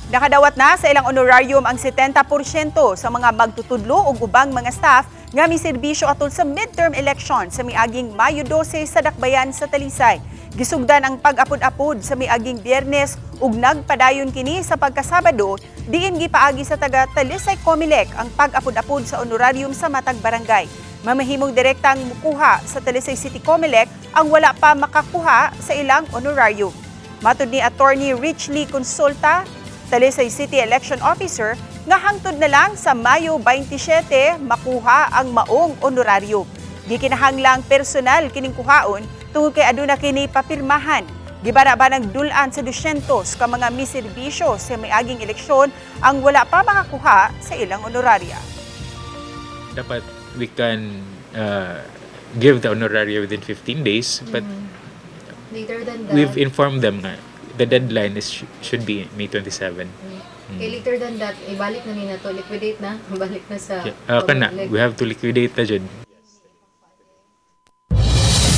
Nakadawat na sa ilang honorarium ang 70% sa mga magtutudlo ug ubang mga staff nga miserbisyo atol sa midterm election sa miaging Mayo 12 sa Dakbayan sa Talisay. Gisugdan ang pag-apod-apod sa miaging Biyernes ug nagpadayon kini sa pagkasabado diin gipaagi sa taga Talisay Comelec ang pag-apod-apod sa honorarium sa matag barangay. Mamahimong direktang mukuha sa Talisay City Comelec ang wala pa makakuha sa ilang honorarium. Matud ni Attorney Richly Consulta, Talisay City Election Officer, nga hangtod na lang sa Mayo 27 makuha ang maong honorarium. Di kinahanglang personal kining kuhaon tungod kay aduna kini papirmahan. Gibara ba ng dulan sa 200 ka mga miserbisyo sa miaging eleksyon ang wala pa makakuha sa ilang honoraria. Dapat we can give the honoraria within 15 days, but later than that, we've informed them nga the deadline should be May 27. Later than that, ibalik na nina to, liquidate na, balik na sa we have to liquidate na dyan.